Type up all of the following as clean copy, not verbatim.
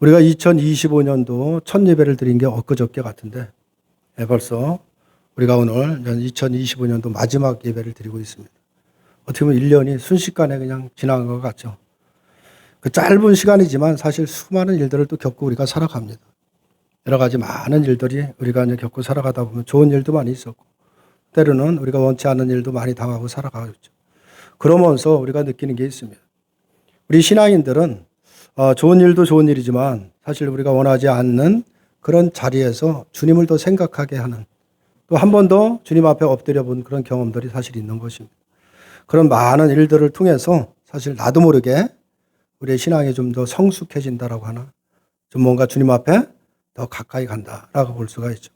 우리가 2025년도 첫 예배를 드린 게 엊그저께 같은데 벌써 우리가 오늘 2025년도 마지막 예배를 드리고 있습니다. 어떻게 보면 1년이 순식간에 그냥 지나간 것 같죠. 그 짧은 시간이지만 사실 수많은 일들을 또 겪고 우리가 살아갑니다. 여러 가지 많은 일들이 우리가 이제 겪고 살아가다 보면 좋은 일도 많이 있었고 때로는 우리가 원치 않는 일도 많이 당하고 살아가죠. 그러면서 우리가 느끼는 게 있습니다. 우리 신앙인들은 좋은 일도 좋은 일이지만 사실 우리가 원하지 않는 그런 자리에서 주님을 더 생각하게 하는 또 한 번 더 주님 앞에 엎드려 본 그런 경험들이 사실 있는 것입니다. 그런 많은 일들을 통해서 사실 나도 모르게 우리의 신앙이 좀 더 성숙해진다라고 하나 좀 뭔가 주님 앞에 더 가까이 간다라고 볼 수가 있죠.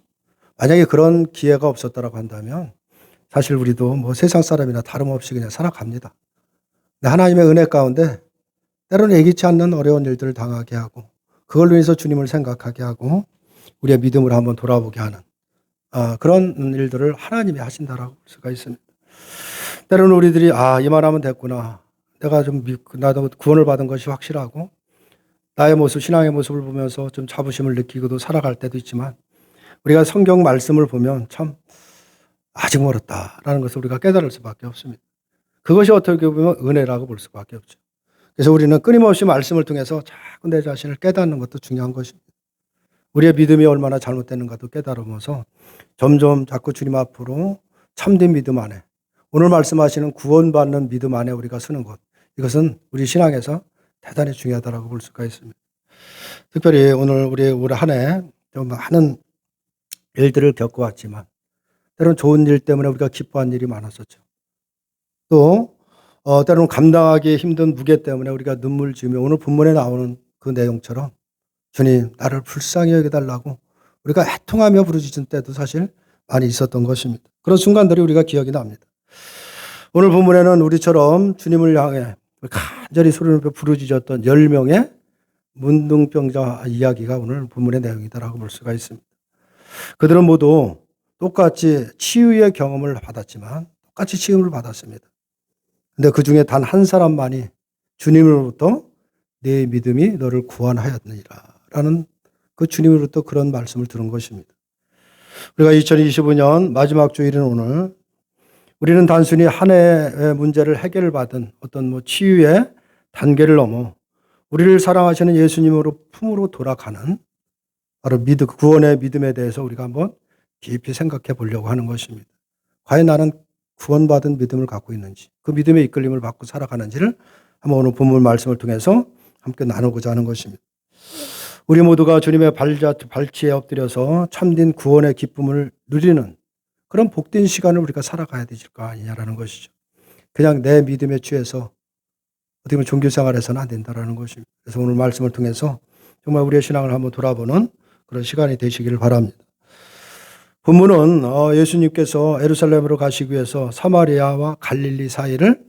만약에 그런 기회가 없었다라고 한다면 사실 우리도 뭐 세상 사람이나 다름없이 그냥 살아갑니다. 근데 하나님의 은혜 가운데 때로는 예기치 않는 어려운 일들을 당하게 하고 그걸로 인해서 주님을 생각하게 하고 우리의 믿음을 한번 돌아보게 하는 그런 일들을 하나님이 하신다라고 볼 수가 있습니다. 때로는 우리들이 이만하면 됐구나. 내가 좀 나도 구원을 받은 것이 확실하고 나의 모습, 신앙의 모습을 보면서 좀 자부심을 느끼고도 살아갈 때도 있지만 우리가 성경 말씀을 보면 참 아직 멀었다라는 것을 우리가 깨달을 수밖에 없습니다. 그것이 어떻게 보면 은혜라고 볼 수밖에 없죠. 그래서 우리는 끊임없이 말씀을 통해서 자꾸 내 자신을 깨닫는 것도 중요한 것입니다. 우리의 믿음이 얼마나 잘못되는가도 깨달으면서 점점 자꾸 주님 앞으로 참된 믿음 안에 오늘 말씀하시는 구원받는 믿음 안에 우리가 서는 것, 이것은 우리 신앙에서 대단히 중요하다고 볼 수가 있습니다. 특별히 오늘 우리 올 한 해 좀 많은 일들을 겪어왔지만 때로는 좋은 일 때문에 우리가 기뻐한 일이 많았었죠. 또 때로는 감당하기 힘든 무게 때문에 우리가 눈물 지으며 오늘 본문에 나오는 그 내용처럼 주님 나를 불쌍히 여겨달라고 우리가 애통하며 부르짖은 때도 사실 많이 있었던 것입니다. 그런 순간들이 우리가 기억이 납니다. 오늘 본문에는 우리처럼 주님을 향해 간절히 소리를 높여 부르짖었던 10명의 문둥병자 이야기가 오늘 본문의 내용이다라고 볼 수가 있습니다. 그들은 모두 똑같이 치유의 경험을 받았지만 똑같이 치유를 받았습니다. 근데 그 중에 단 한 사람만이 주님으로부터 내 믿음이 너를 구원하였느니라 라는 그 주님으로부터 그런 말씀을 들은 것입니다. 우리가 2025년 마지막 주일인 오늘 우리는 단순히 한 해의 문제를 해결받은 어떤 치유의 단계를 넘어 우리를 사랑하시는 예수님으로 품으로 돌아가는 바로 구원의 믿음에 대해서 우리가 한번 깊이 생각해 보려고 하는 것입니다. 과연 나는 구원받은 믿음을 갖고 있는지, 그 믿음의 이끌림을 받고 살아가는지를 한번 오늘 본문 말씀을 통해서 함께 나누고자 하는 것입니다. 우리 모두가 주님의 발치에 엎드려서 참된 구원의 기쁨을 누리는 그런 복된 시간을 우리가 살아가야 되질 거 아니냐라는 것이죠. 그냥 내 믿음에 취해서 어떻게 보면 종교생활에서는 안 된다라는 것입니다. 그래서 오늘 말씀을 통해서 정말 우리의 신앙을 한번 돌아보는 그런 시간이 되시기를 바랍니다. 본문은 예수님께서 예루살렘으로 가시기 위해서 사마리아와 갈릴리 사이를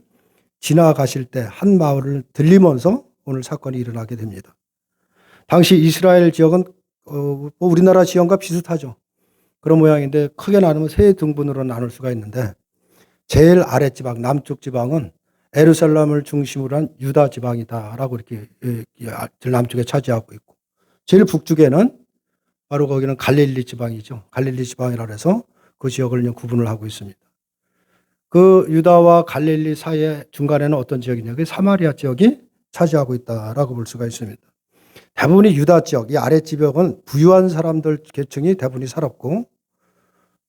지나가실 때 한 마을을 들리면서 오늘 사건이 일어나게 됩니다. 당시 이스라엘 지역은 우리나라 지형과 비슷하죠. 그런 모양인데 크게 나누면 세 등분으로 나눌 수가 있는데 제일 아랫지방 남쪽 지방은 예루살렘을 중심으로 한 유다 지방이다라고 이렇게 남쪽에 차지하고 있고 제일 북쪽에는 바로 거기는 갈릴리 지방이죠. 갈릴리 지방이라고 해서 그 지역을 구분을 하고 있습니다. 그 유다와 갈릴리 사이의 중간에는 어떤 지역이냐? 그 사마리아 지역이 차지하고 있다라고 볼 수가 있습니다. 대부분이 유다 지역, 이 아랫지역은 부유한 사람들 계층이 대부분이 살았고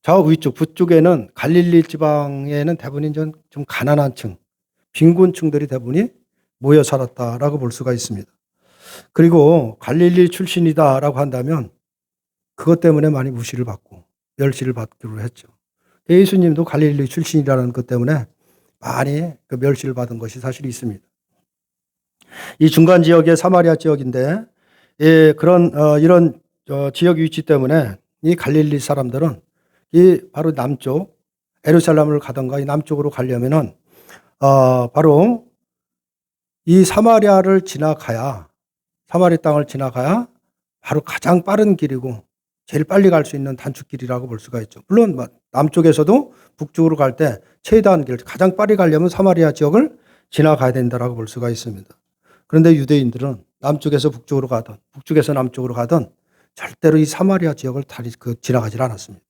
저 위쪽, 북쪽에는 갈릴리 지방에는 대부분이 좀 가난한 층, 빈곤층들이 대부분이 모여 살았다라고 볼 수가 있습니다. 그리고 갈릴리 출신이다라고 한다면 그것 때문에 많이 무시를 받고 멸시를 받기로 했죠. 예수님도 갈릴리 출신이라는 것 때문에 많이 그 멸시를 받은 것이 사실이 있습니다. 이 중간 지역의 사마리아 지역인데 이런 지역 위치 때문에 이 갈릴리 사람들은 이 바로 남쪽 예루살렘을 가던가 이 남쪽으로 가려면은 바로 이 사마리아를 지나가야 사마리 땅을 지나가야 바로 가장 빠른 길이고 제일 빨리 갈 수 있는 단축길이라고 볼 수가 있죠. 물론 남쪽에서도 북쪽으로 갈 때 최대한 길, 가장 빨리 가려면 사마리아 지역을 지나가야 된다라고 볼 수가 있습니다. 그런데 유대인들은 남쪽에서 북쪽으로 가든 북쪽에서 남쪽으로 가든 절대로 이 사마리아 지역을 지나가질 않았습니다.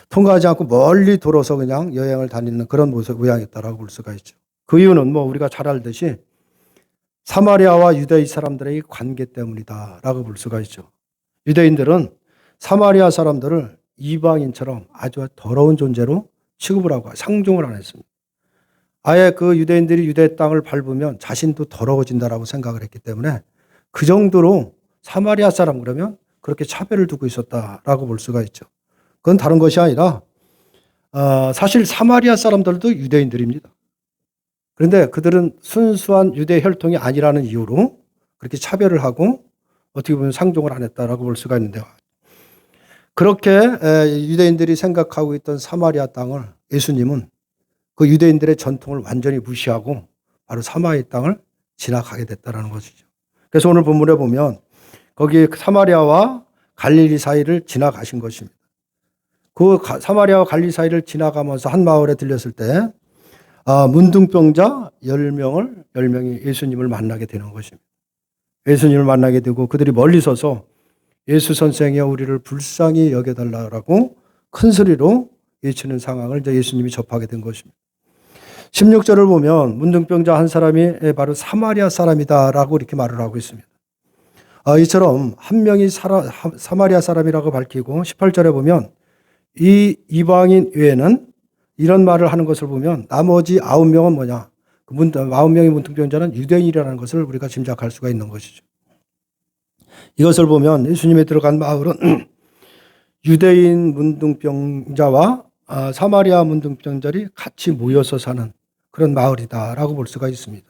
통과하지 않고 멀리 돌아서 그냥 여행을 다니는 그런 모양이었다라고 볼 수가 있죠. 그 이유는 뭐 우리가 잘 알듯이 사마리아와 유대인 사람들의 관계 때문이다라고 볼 수가 있죠. 유대인들은 사마리아 사람들을 이방인처럼 아주 더러운 존재로 취급을 하고 상종을 안 했습니다. 아예 그 유대인들이 유대 땅을 밟으면 자신도 더러워진다라고 생각을 했기 때문에 그 정도로 사마리아 사람 그러면 그렇게 차별을 두고 있었다라고 볼 수가 있죠. 그건 다른 것이 아니라 사실 사마리아 사람들도 유대인들입니다. 그런데 그들은 순수한 유대 혈통이 아니라는 이유로 그렇게 차별을 하고 어떻게 보면 상종을 안 했다라고 볼 수가 있는데요. 그렇게 유대인들이 생각하고 있던 사마리아 땅을 예수님은 그 유대인들의 전통을 완전히 무시하고 바로 사마리아 땅을 지나가게 됐다라는 것이죠. 그래서 오늘 본문에 보면 거기 사마리아와 갈릴리 사이를 지나가신 것입니다. 그 사마리아와 갈릴리 사이를 지나가면서 한 마을에 들렸을 때 문둥병자 10명이 예수님을 만나게 되는 것입니다. 예수님을 만나게 되고 그들이 멀리 서서 예수 선생이여 우리를 불쌍히 여겨달라고 큰 소리로 외치는 상황을 이제 예수님이 접하게 된 것입니다. 16절을 보면 문둥병자 한 사람이 바로 사마리아 사람이다라고 이렇게 말을 하고 있습니다. 이처럼 한 명이 사마리아 사람이라고 밝히고 18절에 보면 이 이방인 외에는 이런 말을 하는 것을 보면 나머지 9명은 뭐냐? 9명의 문둥병자는 유대인이라는 것을 우리가 짐작할 수가 있는 것이죠. 이것을 보면 예수님이 들어간 마을은 유대인 문둥병자와 사마리아 문둥병자들이 같이 모여서 사는 그런 마을이다라고 볼 수가 있습니다.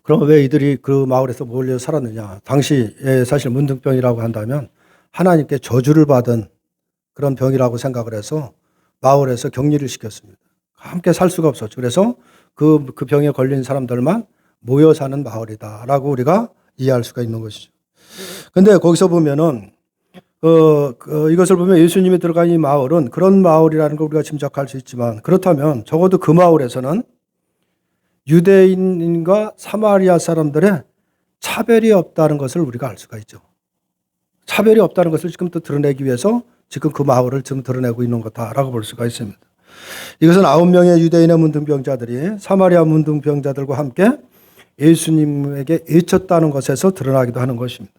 그럼 왜 이들이 그 마을에서 몰려 살았느냐? 당시에 사실 문둥병이라고 한다면 하나님께 저주를 받은 그런 병이라고 생각을 해서 마을에서 격리를 시켰습니다. 함께 살 수가 없었죠. 그래서 그 병에 걸린 사람들만 모여 사는 마을이다라고 우리가 이해할 수가 있는 것이죠. 근데 거기서 보면은 이것을 보면 예수님이 들어간 이 마을은 그런 마을이라는 걸 우리가 짐작할 수 있지만 그렇다면 적어도 그 마을에서는 유대인과 사마리아 사람들의 차별이 없다는 것을 우리가 알 수가 있죠. 차별이 없다는 것을 지금 또 드러내기 위해서 지금 그 마을을 지금 드러내고 있는 거다라고 볼 수가 있습니다. 이것은 9명의 유대인의 문둥병자들이 사마리아 문둥병자들과 함께 예수님에게 외쳤다는 것에서 드러나기도 하는 것입니다.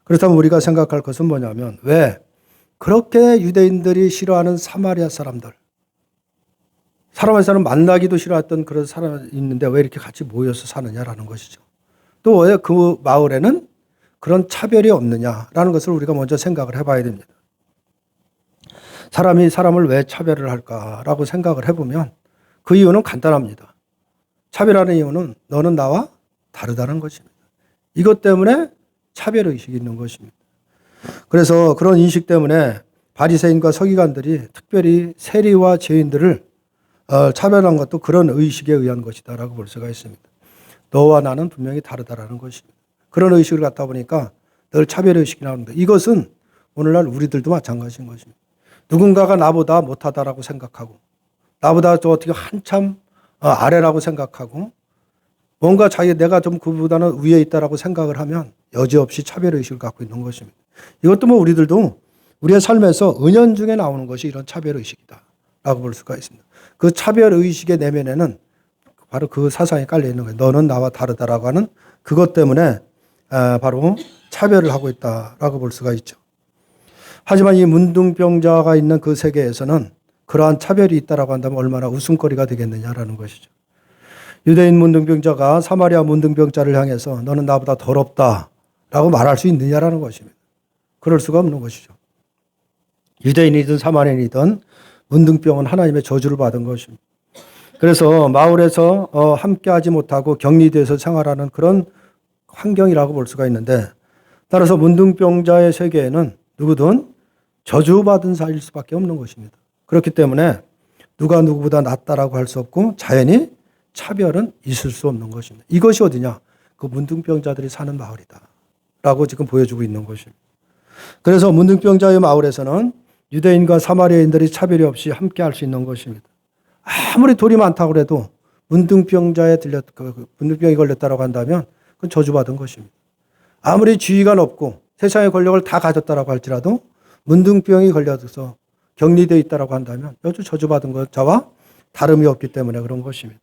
그렇다면 우리가 생각할 것은 뭐냐면 왜 그렇게 유대인들이 싫어하는 사마리아 사람들 사람에서는 만나기도 싫어했던 그런 사람이 있는데 왜 이렇게 같이 모여서 사느냐라는 것이죠. 또 왜 그 마을에는 그런 차별이 없느냐라는 것을 우리가 먼저 생각을 해봐야 됩니다. 사람이 사람을 왜 차별을 할까라고 생각을 해보면 그 이유는 간단합니다. 차별하는 이유는 너는 나와 다르다는 것입니다. 이것 때문에 차별의식이 있는 것입니다. 그래서 그런 인식 때문에 바리새인과 서기관들이 특별히 세리와 죄인들을 차별한 것도 그런 의식에 의한 것이다라고 볼 수가 있습니다. 너와 나는 분명히 다르다라는 것입니다. 그런 의식을 갖다 보니까 늘 차별의식이 나오는데 이것은 오늘날 우리들도 마찬가지인 것입니다. 누군가가 나보다 못하다라고 생각하고 나보다 저 어떻게 한참 아래라고 생각하고 뭔가 내가 좀 그보다는 위에 있다라고 생각을 하면 여지없이 차별의식을 갖고 있는 것입니다. 이것도 뭐 우리들도 우리의 삶에서 은연중에 나오는 것이 이런 차별의식이다라고 볼 수가 있습니다. 그 차별의식의 내면에는 바로 그 사상이 깔려 있는 거예요. 너는 나와 다르다라고 하는 그것 때문에 바로 차별을 하고 있다라고 볼 수가 있죠. 하지만 이 문둥병자가 있는 그 세계에서는 그러한 차별이 있다라고 한다면 얼마나 웃음거리가 되겠느냐라는 것이죠. 유대인 문둥병자가 사마리아 문둥병자를 향해서 너는 나보다 더럽다라고 말할 수 있느냐라는 것입니다. 그럴 수가 없는 것이죠. 유대인이든 사마리아인이든 문둥병은 하나님의 저주를 받은 것입니다. 그래서 마을에서 함께하지 못하고 격리돼서 생활하는 그런 환경이라고 볼 수가 있는데 따라서 문둥병자의 세계에는 누구든 저주받은 사이일 수밖에 없는 것입니다. 그렇기 때문에 누가 누구보다 낫다라고 할 수 없고 자연히 차별은 있을 수 없는 것입니다. 이것이 어디냐? 그 문둥병자들이 사는 마을이다 라고 지금 보여주고 있는 것입니다. 그래서 문둥병자의 마을에서는 유대인과 사마리아인들이 차별이 없이 함께 할 수 있는 것입니다. 아무리 돌이 많다고 해도 문둥병이 걸렸다고 한다면 그건 저주받은 것입니다. 아무리 지위가 높고 세상의 권력을 다 가졌다고 할지라도 문둥병이 걸려서 격리되어 있다고 한다면 여주 저주받은 것 자와 다름이 없기 때문에 그런 것입니다.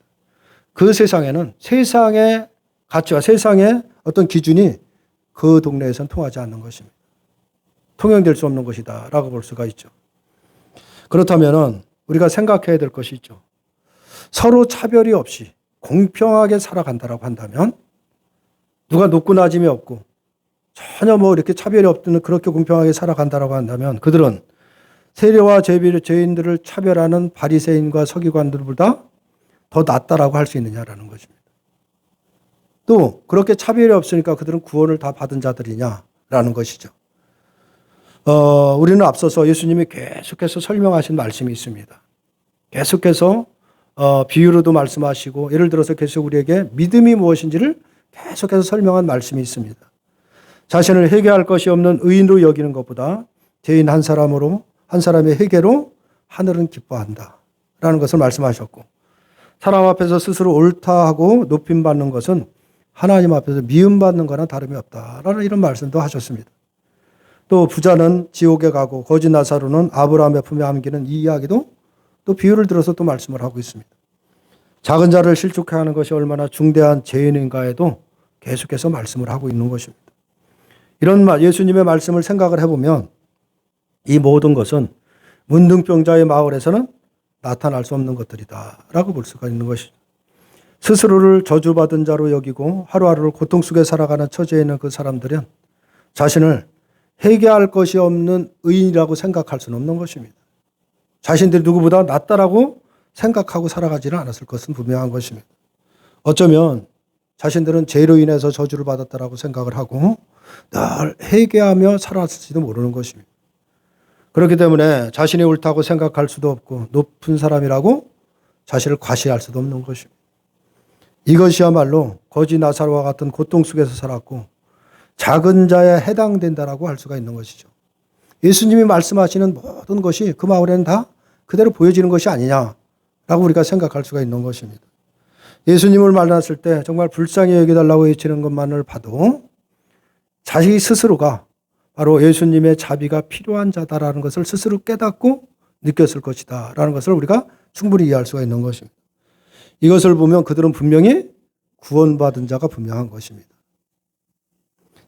그 세상에는 세상의 가치와 세상의 어떤 기준이 그 동네에서는 통하지 않는 것입니다. 통용될 수 없는 것이다 라고 볼 수가 있죠. 그렇다면 우리가 생각해야 될 것이 있죠. 서로 차별이 없이 공평하게 살아간다고 한다면 누가 높고 낮음이 없고 전혀 이렇게 차별이 없는 그렇게 공평하게 살아간다고 한다면 그들은 세리와 죄인들을 차별하는 바리새인과 서기관들보다 더 낫다라고 할 수 있느냐라는 것입니다. 또 그렇게 차별이 없으니까 그들은 구원을 다 받은 자들이냐라는 것이죠. 우리는 앞서서 예수님이 계속해서 설명하신 말씀이 있습니다. 계속해서 비유로도 말씀하시고 예를 들어서 계속 우리에게 믿음이 무엇인지를 계속해서 설명한 말씀이 있습니다. 자신을 회개할 것이 없는 의인으로 여기는 것보다 죄인 한 사람의 회개로 하늘은 기뻐한다 라는 것을 말씀하셨고, 사람 앞에서 스스로 옳다 하고 높임받는 것은 하나님 앞에서 미움받는 거나 다름이 없다라는 이런 말씀도 하셨습니다. 또 부자는 지옥에 가고 거지 나사로는 아브라함의 품에 안기는 이 이야기도 또 비유를 들어서 또 말씀을 하고 있습니다. 작은 자를 실족해 하는 것이 얼마나 중대한 죄인인가에도 계속해서 말씀을 하고 있는 것입니다. 이런 예수님의 말씀을 생각을 해보면 이 모든 것은 문둥병자의 마을에서는 나타날 수 없는 것들이다 라고 볼 수가 있는 것이죠. 스스로를 저주받은 자로 여기고 하루하루를 고통 속에 살아가는 처지에 있는 그 사람들은 자신을 회개할 것이 없는 의인이라고 생각할 수는 없는 것입니다. 자신들이 누구보다 낫다라고 생각하고 살아가지는 않았을 것은 분명한 것입니다. 어쩌면 자신들은 죄로 인해서 저주를 받았다라고 생각을 하고 늘 회개하며 살았을지도 모르는 것입니다. 그렇기 때문에 자신이 옳다고 생각할 수도 없고 높은 사람이라고 자신을 과시할 수도 없는 것입니다. 이것이야말로 거지 나사로와 같은 고통 속에서 살았고 작은 자에 해당된다라고 할 수가 있는 것이죠. 예수님이 말씀하시는 모든 것이 그 마을에는 다 그대로 보여지는 것이 아니냐라고 우리가 생각할 수가 있는 것입니다. 예수님을 만났을 때 정말 불쌍히 여겨달라고 외치는 것만을 봐도 자기 스스로가 바로 예수님의 자비가 필요한 자다라는 것을 스스로 깨닫고 느꼈을 것이다 라는 것을 우리가 충분히 이해할 수가 있는 것입니다. 이것을 보면 그들은 분명히 구원받은 자가 분명한 것입니다.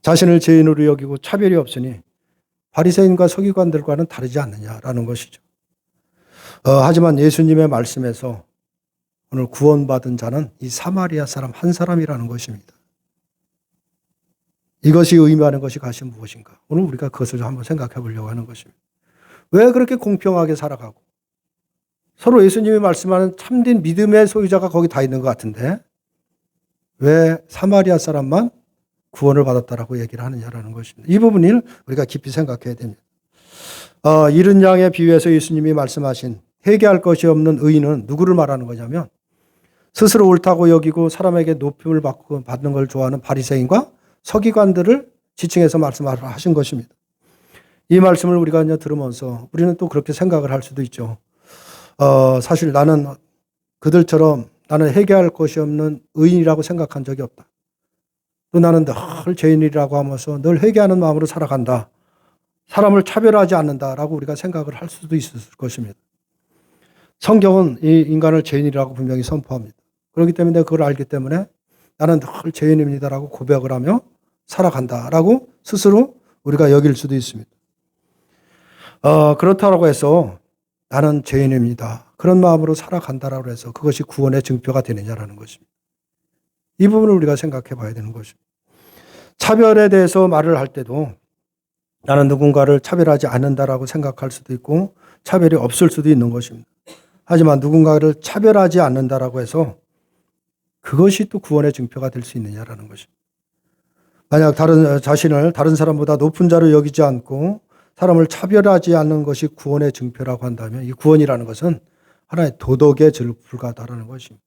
자신을 죄인으로 여기고 차별이 없으니 바리새인과 서기관들과는 다르지 않느냐라는 것이죠. 하지만 예수님의 말씀에서 오늘 구원받은 자는 이 사마리아 사람 한 사람이라는 것입니다. 이것이 의미하는 것이 가시 무엇인가? 오늘 우리가 그것을 한번 생각해 보려고 하는 것입니다. 왜 그렇게 공평하게 살아가고 서로 예수님이 말씀하는 참된 믿음의 소유자가 거기 다 있는 것 같은데 왜 사마리아 사람만 구원을 받았다라고 얘기를 하느냐라는 것입니다. 이 부분을 우리가 깊이 생각해야 됩니다. 이른 양의 비유에서 예수님이 말씀하신 회개할 것이 없는 의인은 누구를 말하는 거냐면 스스로 옳다고 여기고 사람에게 높임을 받는 걸 좋아하는 바리새인과 서기관들을 지칭해서 말씀하신 것입니다. 이 말씀을 우리가 이제 들으면서 우리는 또 그렇게 생각을 할 수도 있죠. 사실 나는 그들처럼 나는 회개할 것이 없는 의인이라고 생각한 적이 없다. 또 나는 늘 죄인이라고 하면서 늘 회개하는 마음으로 살아간다. 사람을 차별하지 않는다라고 우리가 생각을 할 수도 있을 것입니다. 성경은 이 인간을 죄인이라고 분명히 선포합니다. 그렇기 때문에 그걸 알기 때문에 나는 늘 죄인입니다라고 고백을 하며 살아간다라고 스스로 우리가 여길 수도 있습니다. 그렇다고 해서 나는 죄인입니다. 그런 마음으로 살아간다라고 해서 그것이 구원의 증표가 되느냐라는 것입니다. 이 부분을 우리가 생각해 봐야 되는 것입니다. 차별에 대해서 말을 할 때도 나는 누군가를 차별하지 않는다라고 생각할 수도 있고 차별이 없을 수도 있는 것입니다. 하지만 누군가를 차별하지 않는다라고 해서 그것이 또 구원의 증표가 될 수 있느냐라는 것입니다. 만약 자신을 다른 사람보다 높은 자로 여기지 않고 사람을 차별하지 않는 것이 구원의 증표라고 한다면 이 구원이라는 것은 하나의 도덕에 불과하다는 것입니다.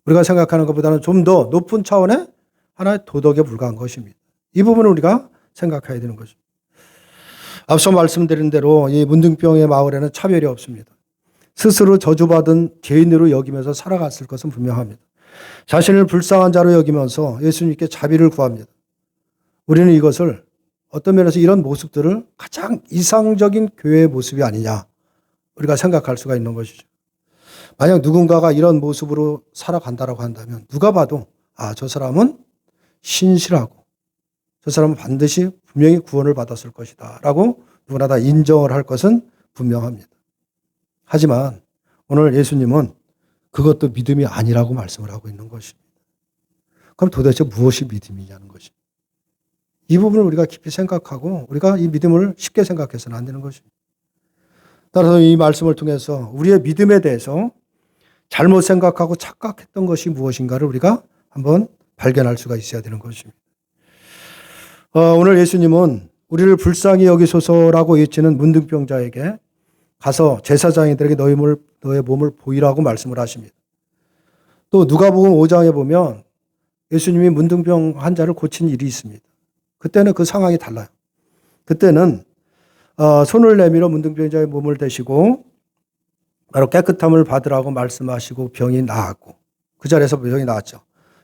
우리가 생각하는 것보다는 좀 더 높은 차원의 하나의 도덕에 불과한 것입니다. 이 부분을 우리가 생각해야 되는 것입니다. 앞서 말씀드린 대로 이 문둥병의 마을에는 차별이 없습니다. 스스로 저주받은 죄인으로 여기면서 살아갔을 것은 분명합니다. 자신을 불쌍한 자로 여기면서 예수님께 자비를 구합니다. 우리는 이것을 어떤 면에서 이런 모습들을 가장 이상적인 교회의 모습이 아니냐 우리가 생각할 수가 있는 것이죠. 만약 누군가가 이런 모습으로 살아간다라고 한다면 누가 봐도 저 사람은 신실하고 저 사람은 반드시 분명히 구원을 받았을 것이다 라고 누구나 다 인정을 할 것은 분명합니다. 하지만 오늘 예수님은 그것도 믿음이 아니라고 말씀을 하고 있는 것입니다. 그럼 도대체 무엇이 믿음이냐는 것입니다. 이 부분을 우리가 깊이 생각하고 우리가 이 믿음을 쉽게 생각해서는 안 되는 것입니다. 따라서 이 말씀을 통해서 우리의 믿음에 대해서 잘못 생각하고 착각했던 것이 무엇인가를 우리가 한번 발견할 수가 있어야 되는 것입니다. 오늘 예수님은 우리를 불쌍히 여기소서라고 외치는 문둥병자에게 가서 제사장이들에게 너의 몸을 보이라고 말씀을 하십니다. 또 누가복음 5장에 보면 예수님이 문둥병 환자를 고친 일이 있습니다. 그때는 그 상황이 달라요. 그때는 손을 내밀어 문둥병자의 몸을 대시고 바로 깨끗함을 받으라고 말씀하시고 병이 나았고 그 자리에서 병이 나았죠.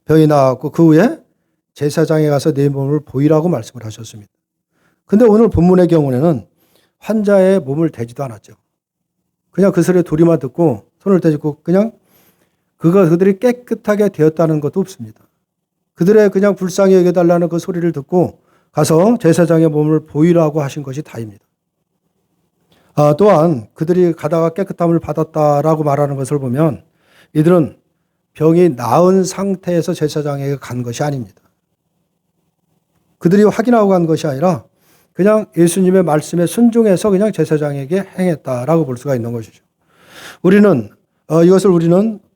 병이 나았고 그 후에 제사장에 가서 내 몸을 보이라고 말씀을 하셨습니다. 근데 오늘 본문의 경우에는 환자의 몸을 대지도 않았죠. 그냥 그 소리에 도리만 듣고 손을 대고 그냥 그들이 깨끗하게 되었다는 것도 없습니다. 그들의 그냥 불쌍히 여겨달라는 그 소리를 듣고 가서 제사장의 몸을 보이라고 하신 것이 다입니다. 또한 그들이 가다가 깨끗함을 받았다라고 말하는 것을 보면 이들은 병이 나은 상태에서 제사장에게 간 것이 아닙니다. 그들이 확인하고 간 것이 아니라 그냥 예수님의 말씀에 순종해서 그냥 제사장에게 행했다라고 볼 수가 있는 것이죠. 우리는 이것을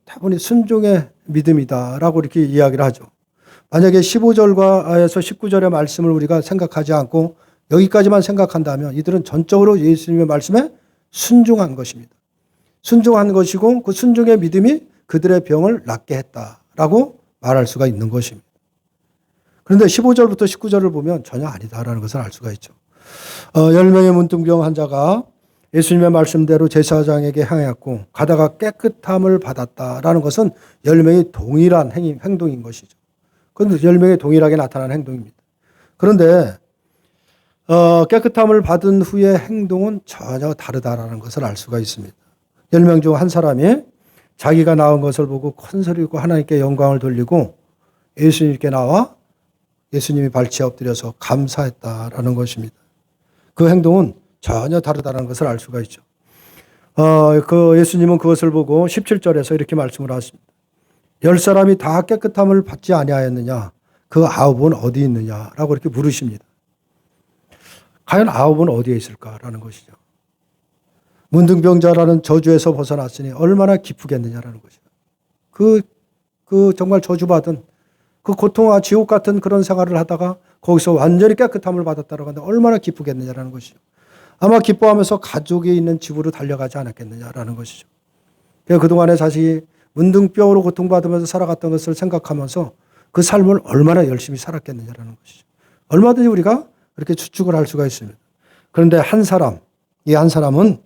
다분히 순종의 믿음이다라고 이렇게 이야기를 하죠. 만약에 15절에서 19절의 말씀을 우리가 생각하지 않고 여기까지만 생각한다면 이들은 전적으로 예수님의 말씀에 순종한 것입니다. 순종한 것이고 그 순종의 믿음이 그들의 병을 낫게 했다라고 말할 수가 있는 것입니다. 그런데 15절부터 19절을 보면 전혀 아니다라는 것을 알 수가 있죠. 10명의 문둥병 환자가 예수님의 말씀대로 제사장에게 향했고 가다가 깨끗함을 받았다라는 것은 10명이 동일한 행동인 것이죠. 그런데 10명이 동일하게 나타나는 행동입니다. 그런데 깨끗함을 받은 후의 행동은 전혀 다르다라는 것을 알 수가 있습니다. 10명 중 한 사람이 자기가 나은 것을 보고 큰 소리로 하나님께 영광을 돌리고 예수님께 나와 예수님이 발치에 엎드려서 감사했다라는 것입니다. 그 행동은 전혀 다르다는 것을 알 수가 있죠. 그 예수님은 그것을 보고 17절에서 이렇게 말씀을 하십니다. 10사람이 다 깨끗함을 받지 아니하였느냐? 그 9은 어디 있느냐라고 이렇게 물으십니다. 과연 9은 어디에 있을까라는 것이죠. 문둥병자라는 저주에서 벗어났으니 얼마나 기쁘겠느냐라는 것이죠. 그 정말 저주받은 그 고통과 지옥 같은 그런 생활을 하다가 거기서 완전히 깨끗함을 받았다고 하는데 얼마나 기쁘겠느냐라는 것이죠. 아마 기뻐하면서 가족이 있는 집으로 달려가지 않았겠느냐라는 것이죠. 그동안에 자신이 문둥병으로 고통받으면서 살아갔던 것을 생각하면서 그 삶을 얼마나 열심히 살았겠느냐라는 것이죠. 얼마든지 우리가 그렇게 추측을 할 수가 있습니다. 그런데 이 한 사람은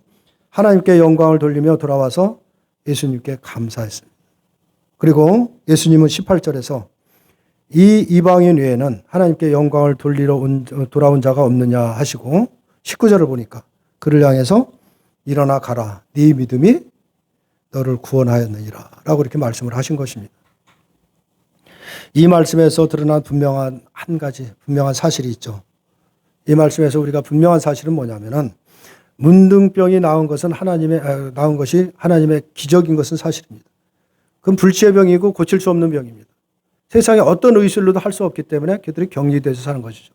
하나님께 영광을 돌리며 돌아와서 예수님께 감사했습니다. 그리고 예수님은 18절에서 이 이방인 외에는 하나님께 영광을 돌리러 돌아온 자가 없느냐 하시고 19절을 보니까 그를 향해서 일어나 가라. 네 믿음이 너를 구원하였느니라 라고 이렇게 말씀을 하신 것입니다. 이 말씀에서 드러난 분명한 사실이 있죠. 이 말씀에서 우리가 분명한 사실은 뭐냐면은 문둥병이 나은 것이 하나님의 기적인 것은 사실입니다. 그건 불치의 병이고 고칠 수 없는 병입니다. 세상에 어떤 의술로도 할 수 없기 때문에 그들이 격리돼서 사는 것이죠.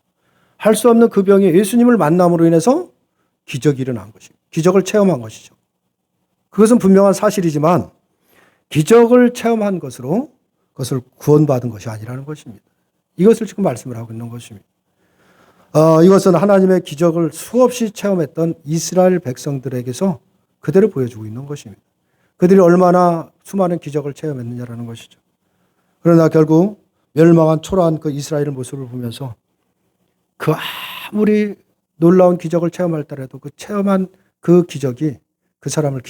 할 수 없는 그 병이 예수님을 만남으로 인해서 기적이 일어난 것입니다. 기적을 체험한 것이죠. 그것은 분명한 사실이지만 기적을 체험한 것으로 그것을 구원받은 것이 아니라는 것입니다. 이것을 지금 말씀을 하고 있는 것입니다. 이것은 하나님의 기적을 수없이 체험했던 이스라엘 백성들에게서 그대로 보여주고 있는 것입니다. 그들이 얼마나 수많은 기적을 체험했느냐라는 것이죠. 그러나 결국 멸망한 초라한 그 이스라엘의 모습을 보면서 그 아무리 놀라운 기적을 체험할더라도 그 체험한 그 기적이 그 사람을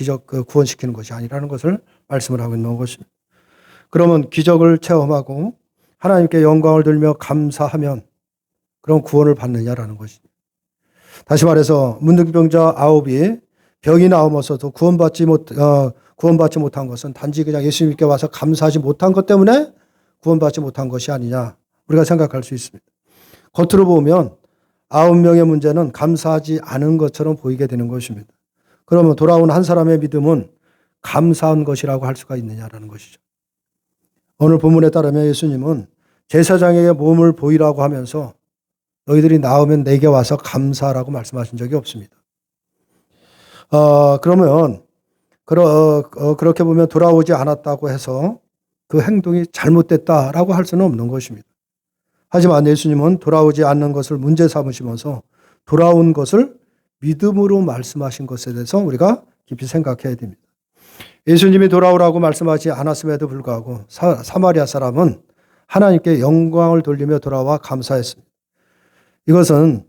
구원시키는 것이 아니라는 것을 말씀을 하고 있는 것입니다. 그러면 기적을 체험하고 하나님께 영광을 돌리며 감사하면 그런 구원을 받느냐라는 것입니다. 다시 말해서 문둥병자 9이 병이 나오면서도 구원받지 못한 것은 단지 그냥 예수님께 와서 감사하지 못한 것 때문에 구원받지 못한 것이 아니냐 우리가 생각할 수 있습니다. 겉으로 보면 9명의 문제는 감사하지 않은 것처럼 보이게 되는 것입니다. 그러면 돌아온 한 사람의 믿음은 감사한 것이라고 할 수가 있느냐라는 것이죠. 오늘 본문에 따르면 예수님은 제사장에게 몸을 보이라고 하면서 너희들이 나오면 내게 와서 감사하라고 말씀하신 적이 없습니다. 그러면 그렇게 보면 돌아오지 않았다고 해서 그 행동이 잘못됐다라고 할 수는 없는 것입니다. 하지만 예수님은 돌아오지 않는 것을 문제 삼으시면서 돌아온 것을 믿음으로 말씀하신 것에 대해서 우리가 깊이 생각해야 됩니다. 예수님이 돌아오라고 말씀하지 않았음에도 불구하고 사마리아 사람은 하나님께 영광을 돌리며 돌아와 감사했습니다. 이것은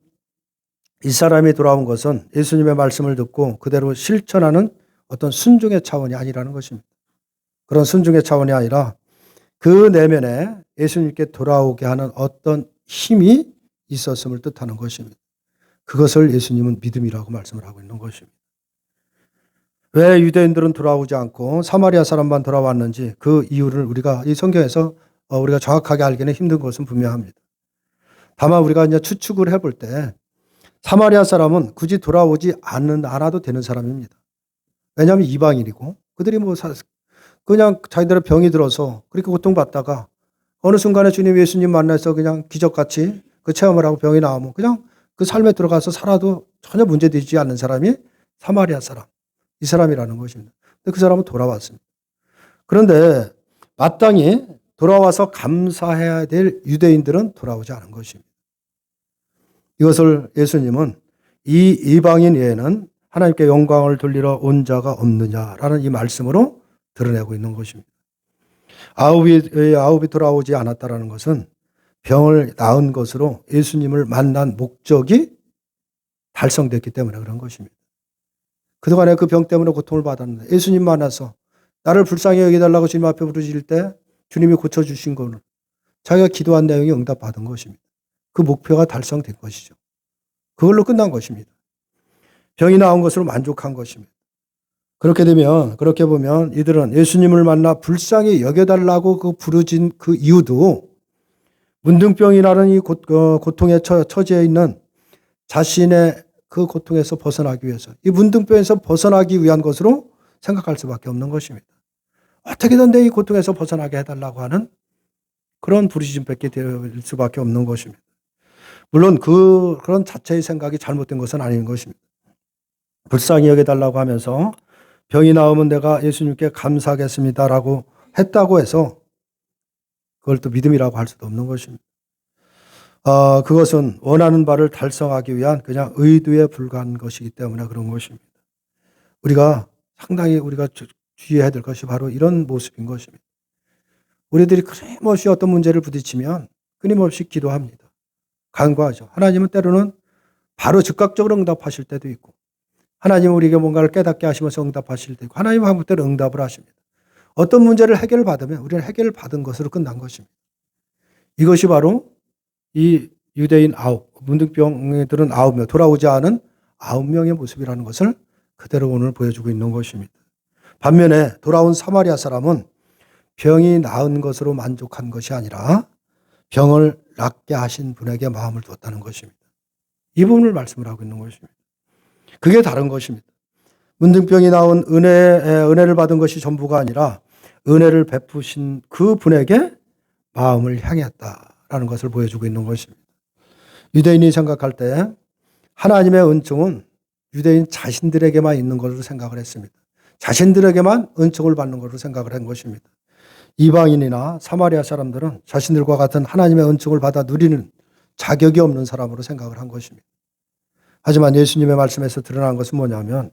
이 사람이 돌아온 것은 예수님의 말씀을 듣고 그대로 실천하는 어떤 순종의 차원이 아니라는 것입니다. 그런 순종의 차원이 아니라 그 내면에 예수님께 돌아오게 하는 어떤 힘이 있었음을 뜻하는 것입니다. 그것을 예수님은 믿음이라고 말씀을 하고 있는 것입니다. 왜 유대인들은 돌아오지 않고 사마리아 사람만 돌아왔는지 그 이유를 우리가 이 성경에서 우리가 정확하게 알기는 힘든 것은 분명합니다. 다만 우리가 이제 추측을 해볼 때 사마리아 사람은 굳이 돌아오지 않아도 되는 사람입니다. 왜냐하면 이방인이고 그들이 그냥 자기들의 병이 들어서 그렇게 고통받다가 어느 순간에 주님 예수님 만나서 그냥 기적같이 그 체험을 하고 병이 나오면 그냥 그 삶에 들어가서 살아도 전혀 문제되지 않는 사람이 사마리아 사람, 이 사람이라는 것입니다. 근데 그 사람은 돌아왔습니다. 그런데 마땅히 돌아와서 감사해야 될 유대인들은 돌아오지 않은 것입니다. 이것을 예수님은 이 이방인 외에는 하나님께 영광을 돌리러 온 자가 없느냐라는 이 말씀으로 드러내고 있는 것입니다. 아홉이 돌아오지 않았다라는 것은 병을 나은 것으로 예수님을 만난 목적이 달성됐기 때문에 그런 것입니다. 그동안에 그 병 때문에 고통을 받았는데 예수님 만나서 나를 불쌍히 여기달라고 주님 앞에 부르실 때 주님이 고쳐주신 거는 자기가 기도한 내용이 응답받은 것입니다. 그 목표가 달성된 것이죠. 그걸로 끝난 것입니다. 병이 나은 것으로 만족한 것입니다. 그렇게 보면 이들은 예수님을 만나 불쌍히 여겨달라고 그 부르진 그 이유도 문둥병이라는 이 고통에 처지해 있는 자신의 그 고통에서 벗어나기 위해서 이 문둥병에서 벗어나기 위한 것으로 생각할 수밖에 없는 것입니다. 어떻게든 내 이 고통에서 벗어나게 해달라고 하는 그런 부르짖음밖에 될 수밖에 없는 것입니다. 물론 그런 자체의 생각이 잘못된 것은 아닌 것입니다. 불쌍히 여겨달라고 하면서 병이 나오면 내가 예수님께 감사하겠습니다라고 했다고 해서 그걸 또 믿음이라고 할 수도 없는 것입니다. 그것은 원하는 바를 달성하기 위한 그냥 의도에 불과한 것이기 때문에 그런 것입니다. 상당히 우리가 주의해야 될 것이 바로 이런 모습인 것입니다. 우리들이 끊임없이 어떤 문제를 부딪히면 끊임없이 기도합니다. 간구하죠. 하나님은 때로는 바로 즉각적으로 응답하실 때도 있고 하나님은 우리에게 뭔가를 깨닫게 하시면서 응답하실 때도 있고 하나님은 한 때로 응답을 하십니다. 어떤 문제를 해결을 받으면 우리는 해결을 받은 것으로 끝난 것입니다. 이것이 바로 이 유대인 문둥병들은 9명, 돌아오지 않은 9명의 모습이라는 것을 그대로 오늘 보여주고 있는 것입니다. 반면에 돌아온 사마리아 사람은 병이 나은 것으로 만족한 것이 아니라 병을 낫게 하신 분에게 마음을 두었다는 것입니다. 이 부분을 말씀을 하고 있는 것입니다. 그게 다른 것입니다. 문둥병이 나온 은혜를 받은 것이 전부가 아니라 은혜를 베푸신 그 분에게 마음을 향했다라는 것을 보여주고 있는 것입니다. 유대인이 생각할 때 하나님의 은총은 유대인 자신들에게만 있는 것으로 생각을 했습니다. 자신들에게만 은총을 받는 것으로 생각을 한 것입니다. 이방인이나 사마리아 사람들은 자신들과 같은 하나님의 은총을 받아 누리는 자격이 없는 사람으로 생각을 한 것입니다. 하지만 예수님의 말씀에서 드러난 것은 뭐냐면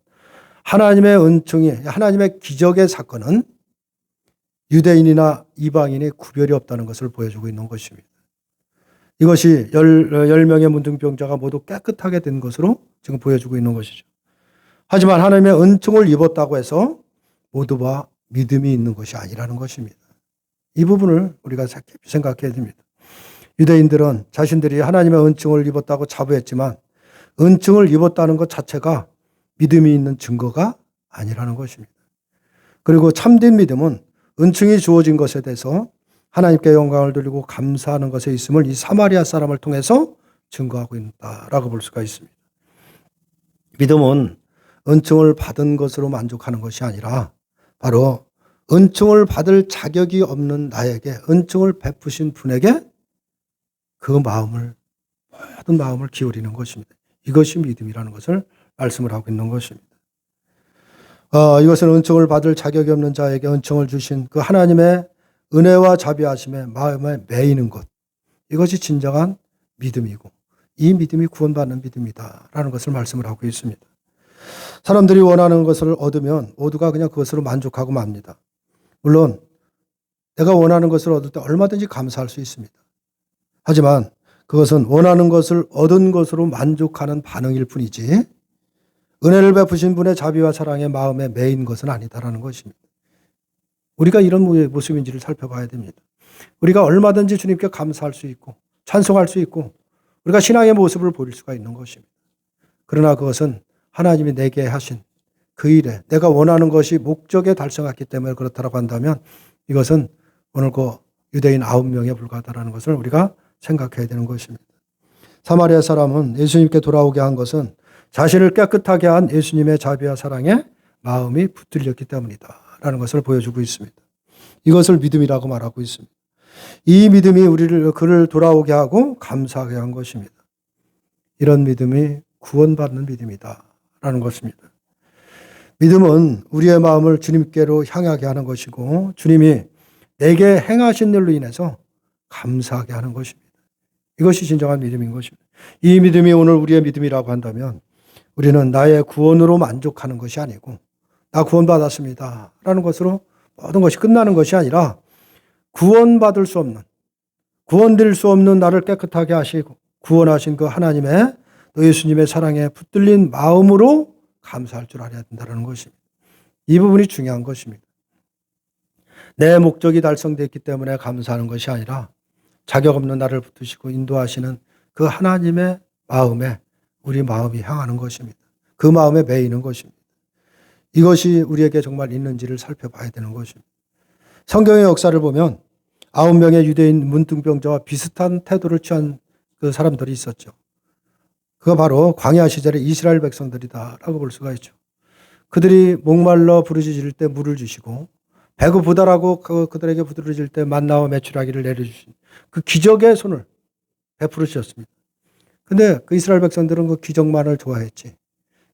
하나님의 은총이 하나님의 기적의 사건은 유대인이나 이방인의 구별이 없다는 것을 보여주고 있는 것입니다. 이것이 10명의 문둥병자가 모두 깨끗하게 된 것으로 지금 보여주고 있는 것이죠. 하지만 하나님의 은총을 입었다고 해서 모두가 믿음이 있는 것이 아니라는 것입니다. 이 부분을 우리가 생각해야 됩니다. 유대인들은 자신들이 하나님의 은총을 입었다고 자부했지만 은총을 입었다는 것 자체가 믿음이 있는 증거가 아니라는 것입니다. 그리고 참된 믿음은 은총이 주어진 것에 대해서 하나님께 영광을 돌리고 감사하는 것에 있음을 이 사마리아 사람을 통해서 증거하고 있다라고 볼 수가 있습니다. 믿음은 은총을 받은 것으로 만족하는 것이 아니라 바로 은총을 받을 자격이 없는 나에게 은총을 베푸신 분에게 그 마음을, 모든 마음을 기울이는 것입니다. 이것이 믿음이라는 것을 말씀을 하고 있는 것입니다. 이것은 은총을 받을 자격이 없는 자에게 은총을 주신 그 하나님의 은혜와 자비하심에 마음에 매이는 것. 이것이 진정한 믿음이고 이 믿음이 구원받는 믿음이다라는 것을 말씀을 하고 있습니다. 사람들이 원하는 것을 얻으면 모두가 그냥 그것으로 만족하고 맙니다. 물론 내가 원하는 것을 얻을 때 얼마든지 감사할 수 있습니다. 하지만 그것은 원하는 것을 얻은 것으로 만족하는 반응일 뿐이지 은혜를 베푸신 분의 자비와 사랑의 마음에 매인 것은 아니다라는 것입니다. 우리가 이런 모습인지를 살펴봐야 됩니다. 우리가 얼마든지 주님께 감사할 수 있고 찬송할 수 있고 우리가 신앙의 모습을 보일 수가 있는 것입니다. 그러나 그것은 하나님이 내게 하신 그 일에 내가 원하는 것이 목적에 달성했기 때문에 그렇다고 한다면 이것은 오늘 그 유대인 9명에 불과하다는 것을 우리가 생각해야 되는 것입니다. 사마리아 사람은 예수님께 돌아오게 한 것은 자신을 깨끗하게 한 예수님의 자비와 사랑에 마음이 붙들렸기 때문이다 라는 것을 보여주고 있습니다. 이것을 믿음이라고 말하고 있습니다. 이 믿음이 그를 돌아오게 하고 감사하게 한 것입니다. 이런 믿음이 구원받는 믿음이다 라는 것입니다. 믿음은 우리의 마음을 주님께로 향하게 하는 것이고 주님이 내게 행하신 일로 인해서 감사하게 하는 것입니다. 이것이 진정한 믿음인 것입니다. 이 믿음이 오늘 우리의 믿음이라고 한다면 우리는 나의 구원으로 만족하는 것이 아니고 나 구원받았습니다 라는 것으로 모든 것이 끝나는 것이 아니라 구원받을 수 없는, 구원될 수 없는 나를 깨끗하게 하시고 구원하신 그 하나님의 또 예수님의 사랑에 붙들린 마음으로 감사할 줄 알아야 된다는 것입니다. 이 부분이 중요한 것입니다. 내 목적이 달성됐기 때문에 감사하는 것이 아니라 자격 없는 나를 붙드시고 인도하시는 그 하나님의 마음에 우리 마음이 향하는 것입니다. 그 마음에 매이는 것입니다. 이것이 우리에게 정말 있는지를 살펴봐야 되는 것입니다. 성경의 역사를 보면 9명의 유대인 문둥병자와 비슷한 태도를 취한 그 사람들이 있었죠. 그가 바로 광야 시절의 이스라엘 백성들이다라고 볼 수가 있죠. 그들이 목말라 부르짖을 때 물을 주시고 배고프다라고 그들에게 부르짖을 때 만나와 메추라기를 내려주신 그 기적의 손을 베풀어 주셨습니다. 근데 그 이스라엘 백성들은 그 기적만을 좋아했지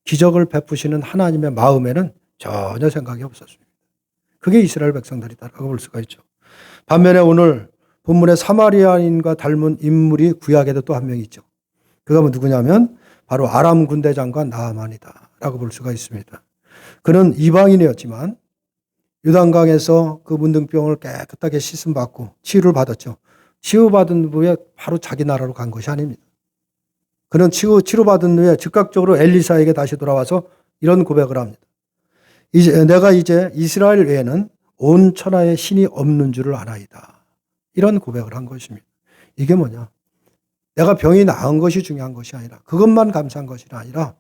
기적을 베푸시는 하나님의 마음에는 전혀 생각이 없었습니다. 그게 이스라엘 백성들이다라고 볼 수가 있죠. 반면에 오늘 본문의 사마리아인과 닮은 인물이 구약에도 또 한 명 있죠. 그가 누구냐면 바로 아람 군대장관 나아만이다라고 볼 수가 있습니다. 그는 이방인이었지만 요단강에서 그 문둥병을 깨끗하게 씻음받고 치유를 받았죠. 치유받은 후에 바로 자기 나라로 간 것이 아닙니다. 그는 치료받은 후에 즉각적으로 엘리사에게 다시 돌아와서 이런 고백을 합니다. 내가 이제 이스라엘 외에는 온 천하에 신이 없는 줄을 아나이다. 이런 고백을 한 것입니다. 이게 뭐냐? 내가 병이 나은 것이 중요한 것이 아니라 그것만 감사한 것이 아니라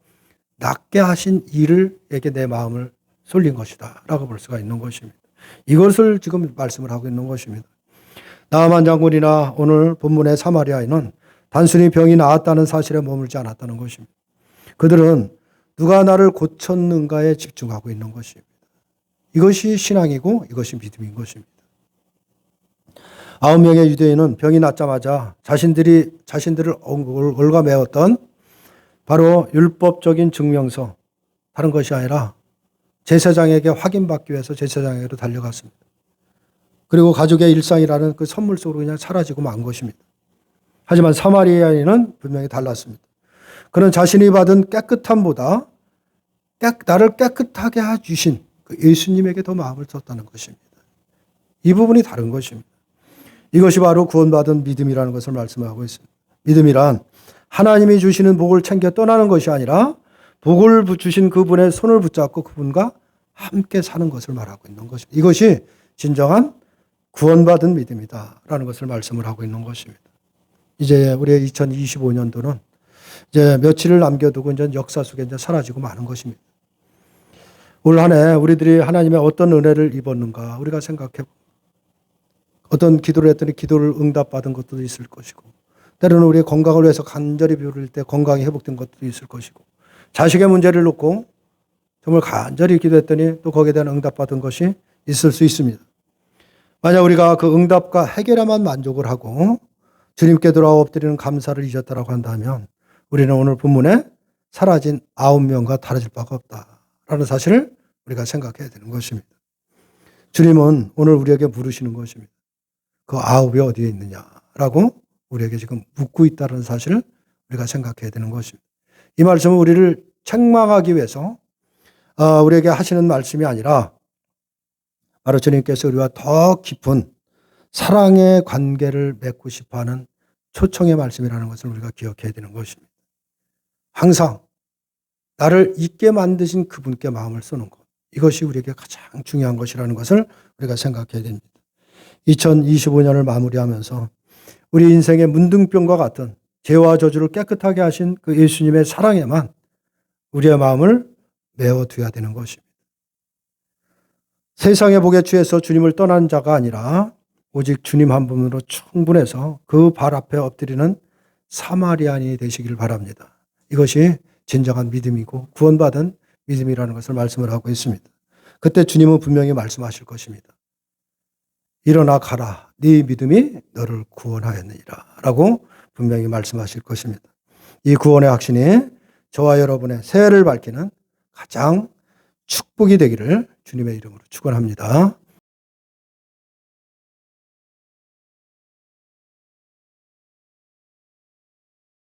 낫게 하신 이를에게 내 마음을 쏠린 것이다 라고 볼 수가 있는 것입니다. 이것을 지금 말씀을 하고 있는 것입니다. 나아만 장군이나 오늘 본문의 사마리아인은 단순히 병이 나았다는 사실에 머물지 않았다는 것입니다. 그들은 누가 나를 고쳤는가에 집중하고 있는 것입니다. 이것이 신앙이고 이것이 믿음인 것입니다. 9명의 유대인은 병이 낫자마자 자신들을 얽어매었던 바로 율법적인 증명서, 다른 것이 아니라 제사장에게 확인받기 위해서 제사장에게로 달려갔습니다. 그리고 가족의 일상이라는 그 선물 속으로 그냥 사라지고 만 것입니다. 하지만 사마리아인은 분명히 달랐습니다. 그는 자신이 받은 깨끗함보다 나를 깨끗하게 해주신 그 예수님에게 더 마음을 썼다는 것입니다. 이 부분이 다른 것입니다. 이것이 바로 구원받은 믿음이라는 것을 말씀하고 있습니다. 믿음이란 하나님이 주시는 복을 챙겨 떠나는 것이 아니라 복을 주신 그분의 손을 붙잡고 그분과 함께 사는 것을 말하고 있는 것입니다. 이것이 진정한 구원받은 믿음이다라는 것을 말씀을 하고 있는 것입니다. 이제 우리의 2025년도는 이제 며칠을 남겨두고 이제 역사 속에 이제 사라지고 마는 것입니다. 올 한 해 우리들이 하나님의 어떤 은혜를 입었는가 우리가 생각해 어떤 기도를 했더니 기도를 응답받은 것도 있을 것이고 때로는 우리의 건강을 위해서 간절히 비울 때 건강이 회복된 것도 있을 것이고 자식의 문제를 놓고 정말 간절히 기도했더니 또 거기에 대한 응답받은 것이 있을 수 있습니다. 만약 우리가 그 응답과 해결에만 만족을 하고 주님께 돌아와 엎드리는 감사를 잊었다라고 한다면 우리는 오늘 본문에 사라진 9명과 다르질 바가 없다라는 사실을 우리가 생각해야 되는 것입니다. 주님은 오늘 우리에게 물으시는 것입니다. 그 9이 어디에 있느냐라고 우리에게 지금 묻고 있다는 사실을 우리가 생각해야 되는 것입니다. 이 말씀은 우리를 책망하기 위해서 우리에게 하시는 말씀이 아니라 바로 주님께서 우리와 더 깊은 사랑의 관계를 맺고 싶어하는 초청의 말씀이라는 것을 우리가 기억해야 되는 것입니다. 항상 나를 잊게 만드신 그분께 마음을 쏘는 것. 이것이 우리에게 가장 중요한 것이라는 것을 우리가 생각해야 됩니다. 2025년을 마무리하면서 우리 인생의 문둥병과 같은 죄와 저주를 깨끗하게 하신 그 예수님의 사랑에만 우리의 마음을 메워둬야 되는 것입니다. 세상의 복에 취해서 주님을 떠난 자가 아니라 오직 주님 한 분으로 충분해서 그 발 앞에 엎드리는 사마리아인이 되시길 바랍니다. 이것이 진정한 믿음이고 구원받은 믿음이라는 것을 말씀을 하고 있습니다. 그때 주님은 분명히 말씀하실 것입니다. 일어나 가라. 네 믿음이 너를 구원하였느니라 라고 분명히 말씀하실 것입니다. 이 구원의 확신이 저와 여러분의 새해를 밝히는 가장 축복이 되기를 주님의 이름으로 축원합니다.